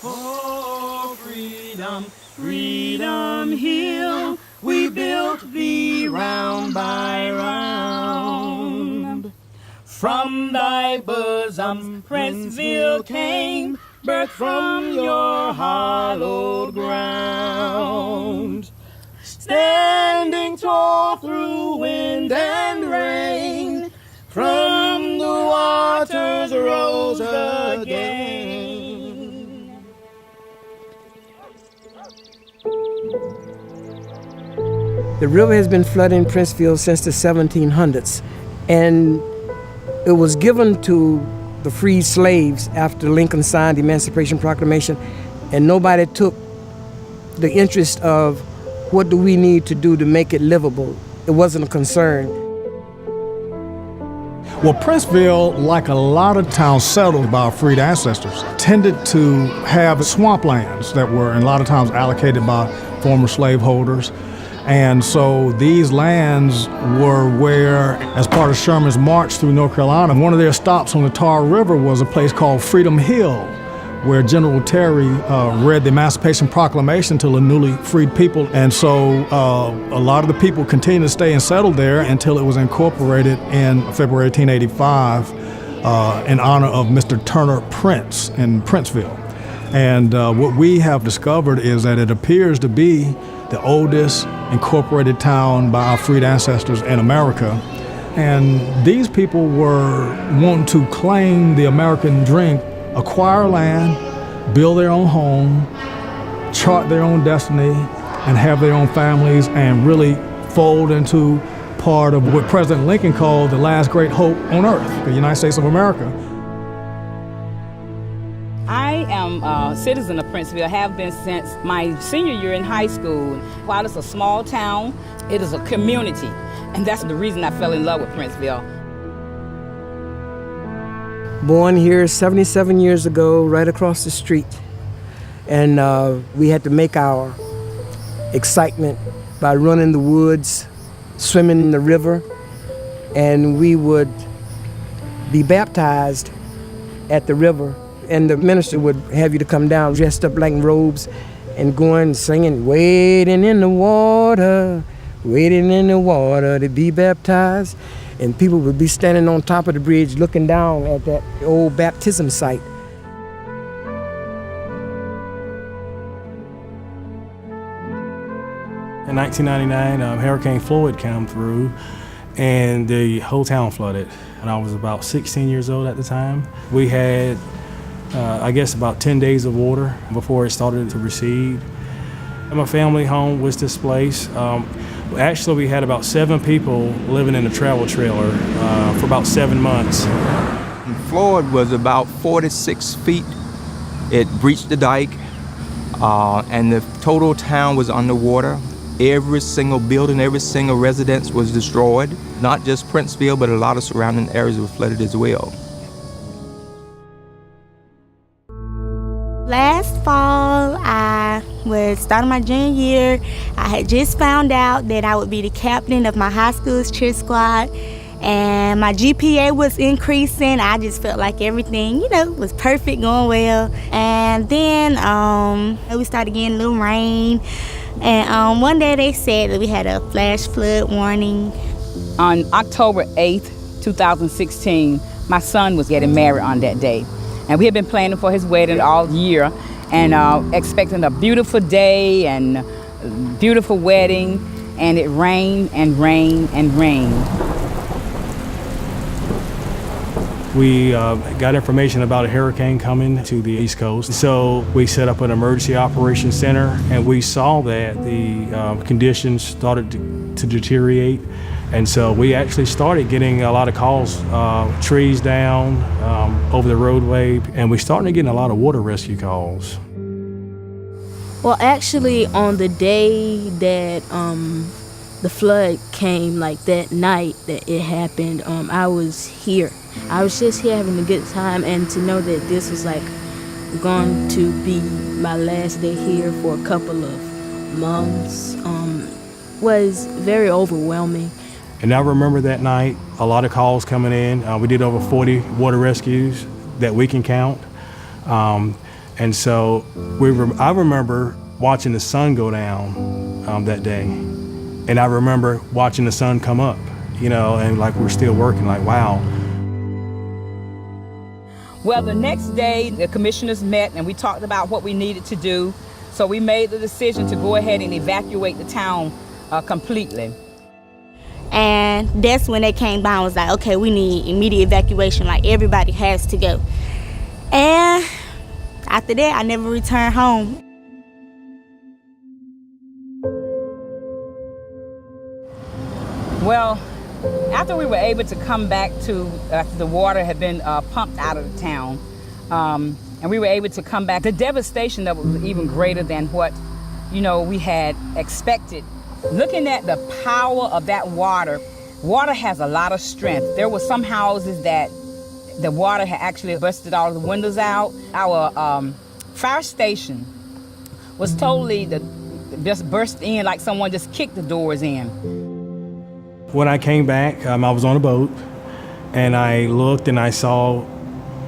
For freedom, freedom hill, we built thee round by round. From thy bosom, Princeville came, birth from your hallowed ground. Standing tall through wind and rain, from the waters rose again. The river has been flooding Princeville since the 1700s, and it was given to the freed slaves after Lincoln signed the Emancipation Proclamation, and nobody took the interest of what do we need to do to make it livable. It wasn't a concern. Well, Princeville, like a lot of towns settled by our freed ancestors, tended to have swamplands that were, and a lot of times, allocated by former slaveholders. And so these lands were where, as part of Sherman's march through North Carolina, one of their stops on the Tar River was a place called Freedom Hill, where General Terry read the Emancipation Proclamation to the newly freed people. And so a lot of the people continued to stay and settle there until it was incorporated in February 1885 in honor of Mr. Turner Prince in Princeville. And what we have discovered is that it appears to be the oldest incorporated town by our freed ancestors in America. And these people were wanting to claim the American dream, acquire land, build their own home, chart their own destiny, and have their own families, and really fold into part of what President Lincoln called the last great hope on earth, the United States of America. I am a citizen of Princeville, have been since my senior year in high school. While it's a small town, it is a community, and that's the reason I fell in love with Princeville. Born here 77 years ago, right across the street. And we had to make our excitement by running the woods, swimming in the river, and we would be baptized at the river. And the minister would have you to come down dressed up like in robes and going singing, wading in the water to be baptized. And people would be standing on top of the bridge looking down at that old baptism site. In 1999, Hurricane Floyd came through and the whole town flooded. And I was about 16 years old at the time. We had, I guess, about 10 days of water before it started to recede. And my family home was displaced. Actually, we had about 7 people living in a travel trailer for about 7 months. Floyd was about 46 feet. It breached the dike, and the total town was underwater. Every single building, every single residence was destroyed. Not just Princeville, but a lot of surrounding areas were flooded as well. Last fall, I was starting my junior year. I had just found out that I would be the captain of my high school's cheer squad, and my GPA was increasing. I just felt like everything, was perfect, going well. And then we started getting a little rain, and one day they said that we had a flash flood warning. On October 8th, 2016, my son was getting married on that day. And we had been planning for his wedding all year and expecting a beautiful day and beautiful wedding, and it rained and rained and rained. We got information about a hurricane coming to the East Coast. So we set up an emergency operations center, and we saw that the conditions started to deteriorate. And so we actually started getting a lot of calls, trees down over the roadway, and we started getting a lot of water rescue calls. Well, actually, on the day that the flood came, like that night that it happened, I was here. I was just here having a good time, and to know that this was like going to be my last day here for a couple of months was very overwhelming. And I remember that night, a lot of calls coming in. We did over 40 water rescues that we can count. And so I remember watching the sun go down that day. And I remember watching the sun come up, and like we're still working, like, wow. Well, the next day, the commissioners met and we talked about what we needed to do. So we made the decision to go ahead and evacuate the town completely. And that's when they came by and was like, okay, we need immediate evacuation, like everybody has to go. And after that, I never returned home. Well, after we were able to come back to, after the water had been pumped out of the town, and we were able to come back, the devastation that was even greater than what, we had expected. Looking at the power of that water has a lot of strength. There were some houses that the water had actually busted all the windows out. Our fire station was totally just burst in like someone just kicked the doors in. When I came back, I was on a boat, and I looked and I saw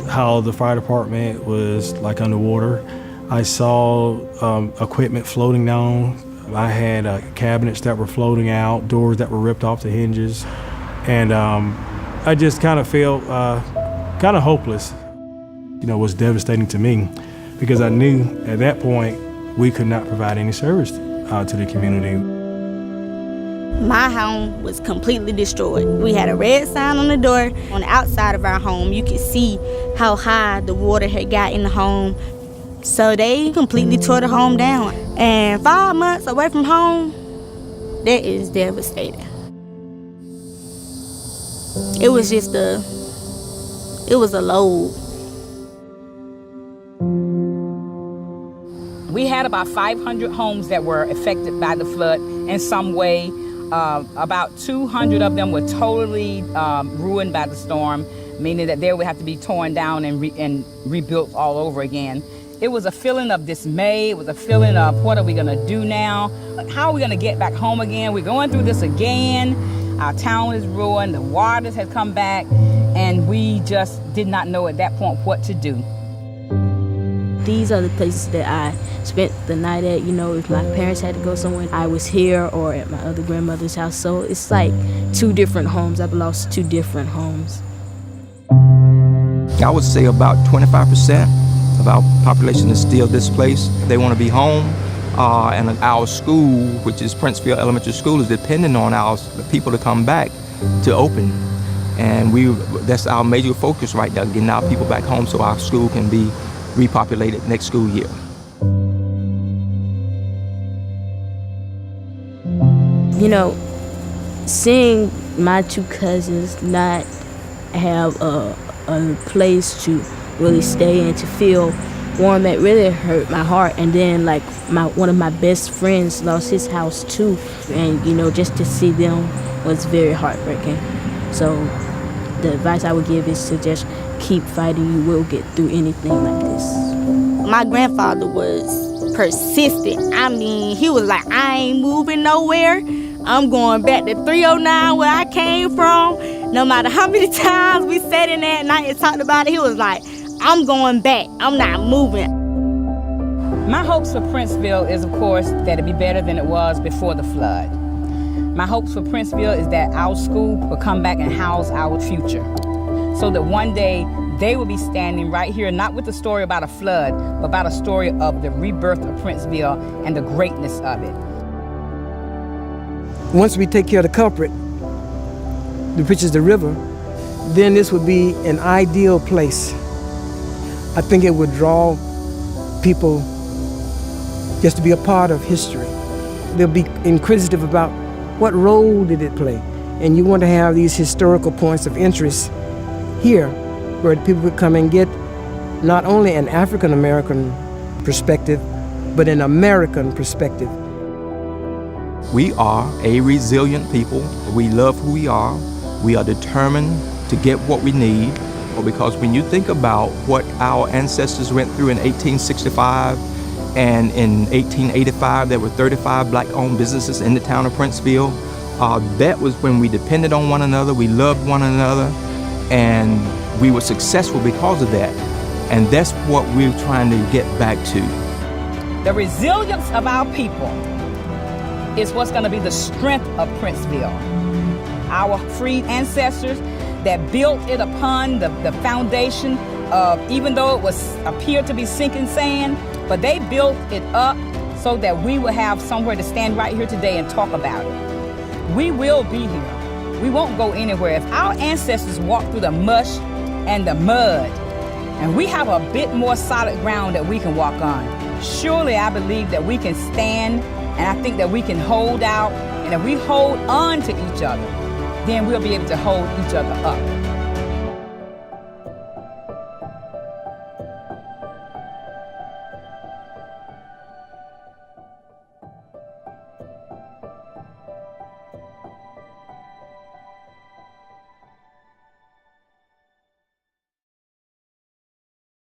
how the fire department was like underwater. I saw equipment floating down. I had cabinets that were floating out, doors that were ripped off the hinges, and I just kind of felt kind of hopeless. It was devastating to me because I knew at that point we could not provide any service to the community. My home was completely destroyed. We had a red sign on the door. On the outside of our home, you could see how high the water had got in the home. So they completely tore the home down. And 5 months away from home, that is devastating. It was just it was a load. We had about 500 homes that were affected by the flood in some way. About 200 of them were totally ruined by the storm, meaning that they would have to be torn down and rebuilt all over again. It was a feeling of dismay. It was a feeling of, what are we going to do now? How are we going to get back home again? We're going through this again. Our town is ruined. The waters had come back, and we just did not know at that point what to do. These are the places that I spent the night at. If my parents had to go somewhere, I was here or at my other grandmother's house. So it's like 2 different homes. I've lost 2 different homes. I would say about 25% of our population is still displaced. They want to be home, and our school, which is Princeville Elementary School, is dependent on the people to come back to open. And that's our major focus right now, getting our people back home so our school can be repopulated next school year. Seeing my 2 cousins not have a place to really stay and to feel warm, that really hurt my heart. And then one of my best friends lost his house too, and just to see them was very heartbreaking. So the advice I would give is to just keep fighting. You will get through anything like this. My grandfather was persistent. He was like, I ain't moving nowhere. I'm going back to 309 where I came from. No matter how many times we sat in there at night and talked about it, he was like, I'm going back. I'm not moving. My hopes for Princeville is, of course, that it be better than it was before the flood. My hopes for Princeville is that our school will come back and house our future, so that one day they will be standing right here, not with a story about a flood, but about a story of the rebirth of Princeville and the greatness of it. Once we take care of the culprit, which is the river, then this would be an ideal place. I think it would draw people just to be a part of history. They'll be inquisitive about what role did it play. And you want to have these historical points of interest here where people could come and get not only an African-American perspective, but an American perspective. We are a resilient people. We love who we are. We are determined to get what we need. Because when you think about what our ancestors went through in 1865 and in 1885, there were 35 black-owned businesses in the town of Princeville. That was when we depended on one another, we loved one another, and we were successful because of that. And that's what we're trying to get back to. The resilience of our people is what's going to be the strength of Princeville. Our free ancestors that built it upon the foundation of, even though it was appeared to be sinking sand, but they built it up so that we will have somewhere to stand right here today and talk about it. We will be here. We won't go anywhere. If our ancestors walked through the mush and the mud, and we have a bit more solid ground that we can walk on, surely I believe that we can stand, and I think that we can hold out, and if we hold on to each other, then we'll be able to hold each other up.